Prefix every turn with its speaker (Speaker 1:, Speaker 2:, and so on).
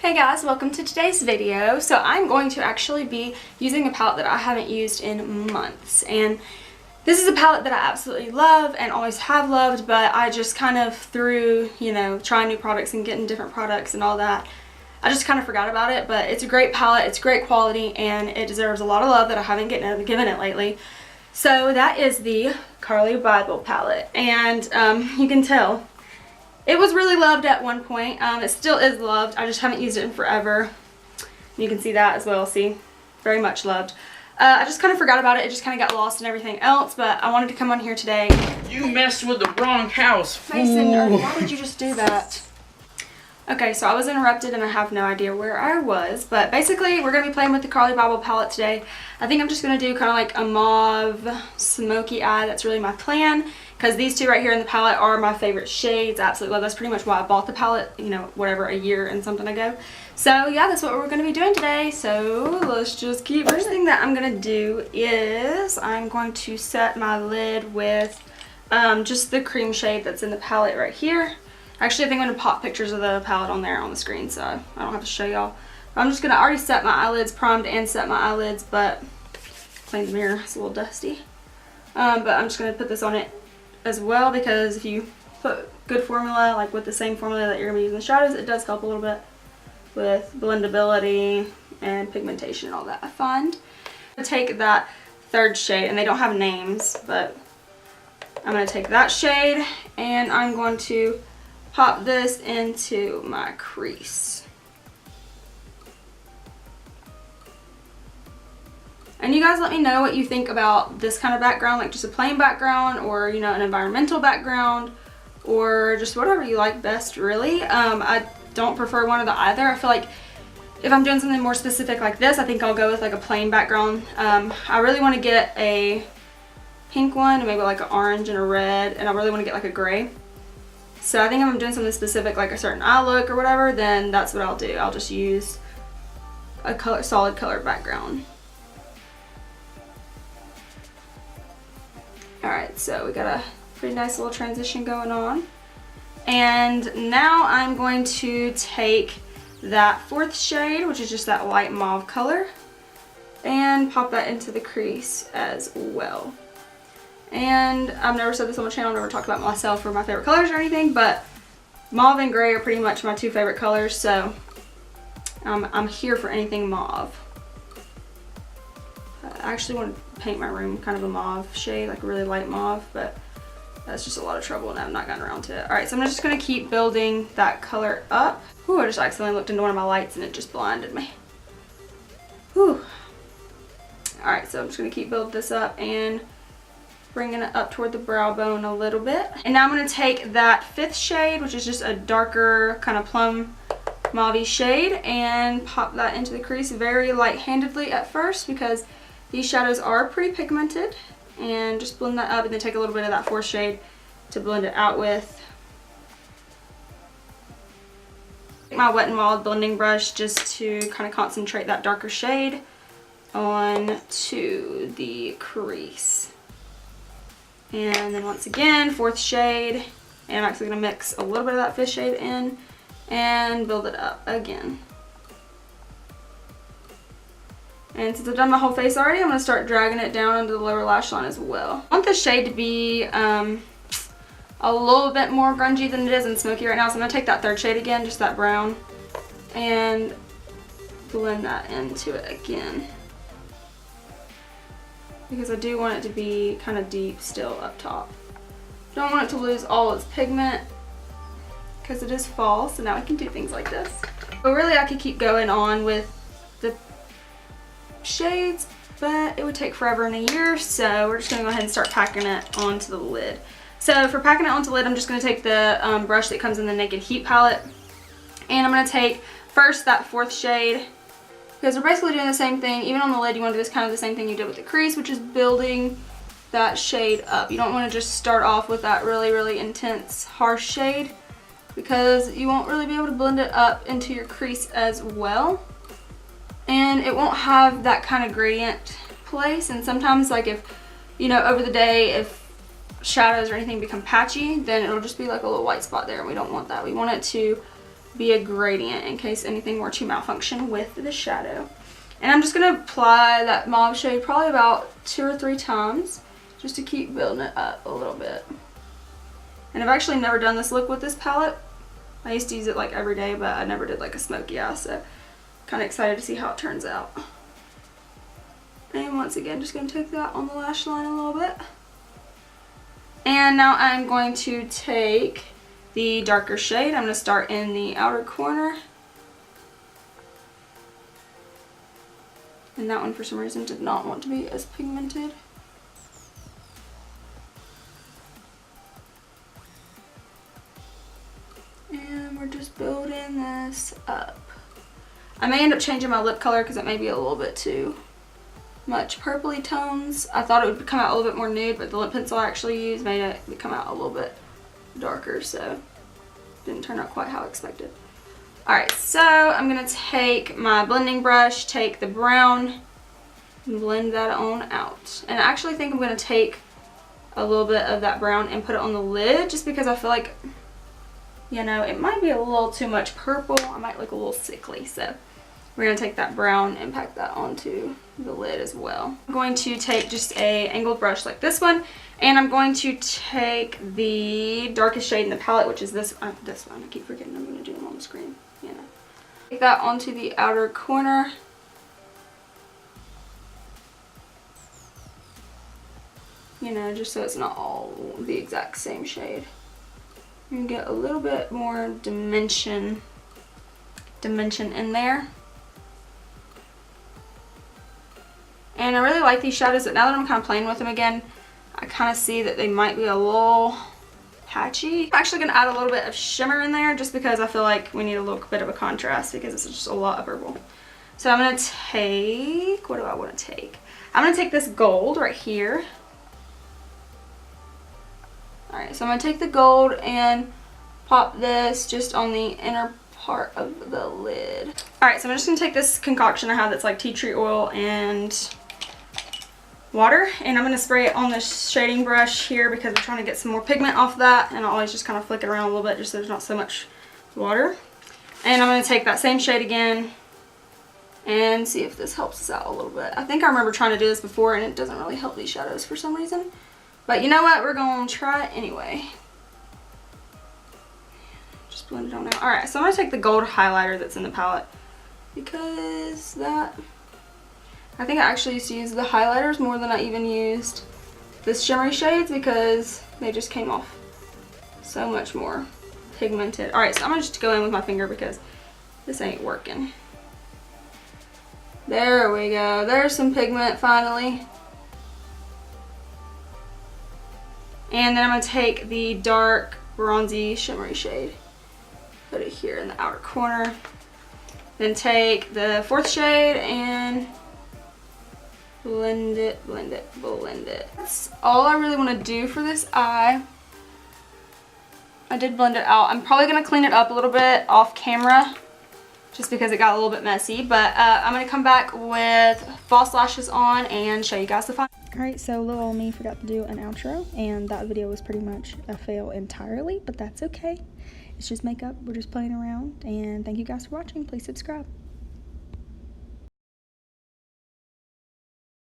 Speaker 1: Hey guys, welcome to today's video. So I'm going to actually be using a palette that I haven't used in months, and this is a palette that I absolutely love and always have loved, but I just kind of through, trying new products and getting different products and all that, I just kind of forgot about it. But it's a great palette, it's great quality, and it deserves a lot of love that I haven't given it lately. So that is the Carli Bybel palette, and you can tell it was really loved at one point. It still is loved. I just haven't used it in forever. You can see that as well. See? Very much loved. I just kind of forgot about it. It just kind of got lost in everything else, but I wanted to come on here today.
Speaker 2: You messed with the wrong house.
Speaker 1: Mason, why did you just do that? Okay, so I was interrupted and I have no idea where I was, but basically we're going to be playing with the Carli Bybel palette today. I think I'm just going to do kind of like a mauve smoky eye. That's really my plan, because these two right here in the palette are my favorite shades. I absolutely love. That's pretty much why I bought the palette, whatever, a year and something ago. So yeah, that's what we're going to be doing today. So let's just keep. First thing that I'm going to do is I'm going to set my lid with just the cream shade that's in the palette right here. Actually, I think I'm going to pop pictures of the palette on there on the screen, so I don't have to show y'all. I'm just going to already set my eyelids, primed and set my eyelids, but clean the mirror, it's a little dusty. But I'm just going to put this on it as well, because if you put good formula, like with the same formula that you're going to be using the shadows, it does help a little bit with blendability and pigmentation and all that, I find. I'm going to take that third shade, and they don't have names, but I'm going to take that shade, and I'm going to pop this into my crease. And you guys let me know what you think about this kind of background, like just a plain background, or an environmental background, or just whatever you like best, really. I don't prefer one or the either. I feel like if I'm doing something more specific like this, I think I'll go with like a plain background. I really want to get a pink one, and maybe like an orange and a red, and I really want to get like a gray. So I think if I'm doing something specific, like a certain eye look or whatever, then that's what I'll do. I'll just use a solid color background. Alright, so we got a pretty nice little transition going on. And now I'm going to take that fourth shade, which is just that light mauve color, and pop that into the crease as well. And I've never said this on my channel, I've never talked about myself or my favorite colors or anything, but mauve and gray are pretty much my two favorite colors, so I'm here for anything mauve. I actually want to paint my room kind of a mauve shade, like a really light mauve, but that's just a lot of trouble and I've not gotten around to it. Alright, so I'm just going to keep building that color up. Whew, I just accidentally looked into one of my lights and it just blinded me. Whew. Alright, so I'm just going to keep building this up and bringing it up toward the brow bone a little bit. And now I'm going to take that fifth shade, which is just a darker kind of plum mauve shade, and pop that into the crease very light-handedly at first, because these shadows are pretty pigmented, and just blend that up, and then take a little bit of that fourth shade to blend it out with. Take my Wet n Wild blending brush just to kind of concentrate that darker shade onto the crease. And then once again, fourth shade, and I'm actually going to mix a little bit of that fifth shade in and build it up again. And since I've done my whole face already, I'm going to start dragging it down into the lower lash line as well. I want this shade to be a little bit more grungy than it is and smoky right now, so I'm going to take that third shade again, just that brown, and blend that into it again, because I do want it to be kind of deep still up top. Don't want it to lose all its pigment, because it is fall, so now I can do things like this. But really I could keep going on with the shades, but it would take forever and a year, so we're just going to go ahead and start packing it onto the lid. So for packing it onto the lid, I'm just going to take the brush that comes in the Naked Heat palette, and I'm going to take first that fourth shade, because we're basically doing the same thing. Even on the lid, you want to do this kind of the same thing you did with the crease, which is building that shade up. You don't want to just start off with that really, really intense, harsh shade, because you won't really be able to blend it up into your crease as well. And it won't have that kind of gradient place. And sometimes, like if, over the day, if shadows or anything become patchy, then it'll just be like a little white spot there, and we don't want that. We want it to be a gradient in case anything were to malfunction with the shadow. And I'm just going to apply that mauve shade probably about 2 or 3 times just to keep building it up a little bit. And I've actually never done this look with this palette. I used to use it like every day, but I never did like a smoky eye, so kind of excited to see how it turns out. And once again, just going to take that on the lash line a little bit. And now I'm going to take the darker shade. I'm going to start in the outer corner. And that one for some reason did not want to be as pigmented. And we're just building this up. I may end up changing my lip color because it may be a little bit too much purpley tones. I thought it would come out a little bit more nude, but the lip pencil I actually used made it come out a little bit darker, so it didn't turn out quite how I expected. Alright, so I'm going to take my blending brush, take the brown, and blend that on out. And I actually think I'm going to take a little bit of that brown and put it on the lid, just because I feel like, you know, it might be a little too much purple. I might look a little sickly, so we're going to take that brown and pack that onto the lid as well. I'm going to take just a angled brush like this one, and I'm going to take the darkest shade in the palette, which is this one. I keep forgetting I'm going to do them on the screen. You know. Take that onto the outer corner. You know, just so it's not all the exact same shade. You get a little bit more dimension in there. And I really like these shadows, but now that I'm kind of playing with them again, I kind of see that they might be a little patchy. I'm actually going to add a little bit of shimmer in there just because I feel like we need a little bit of a contrast because it's just a lot of purple. So I'm going to take, what do I want to take? I'm going to take this gold right here. Alright, so I'm going to take the gold and pop this just on the inner part of the lid. Alright, so I'm just going to take this concoction I have that's like tea tree oil and water, and I'm going to spray it on this shading brush here because we're trying to get some more pigment off that, and I always just kind of flick it around a little bit just so there's not so much water. And I'm going to take that same shade again and see if this helps us out a little bit. I think I remember trying to do this before and it doesn't really help these shadows for some reason. But you know what? We're going to try it anyway. Just blend it on out. Alright, so I'm going to take the gold highlighter that's in the palette because that... I think I actually used to use the highlighters more than I even used the shimmery shades because they just came off so much more pigmented. Alright, so I'm going to just go in with my finger because this ain't working. There we go. There's some pigment finally. And then I'm going to take the dark bronzy shimmery shade. Put it here in the outer corner. Then take the fourth shade and blend it, blend it, blend it. That's all I really want to do for this eye. I did blend it out. I'm probably going to clean it up a little bit off camera just because it got a little bit messy. But I'm going to come back with false lashes on and show you guys the final. Alright, so little old me forgot to do an outro, and that video was pretty much a fail entirely, but that's okay. It's just makeup. We're just playing around, and thank you guys for watching. Please subscribe.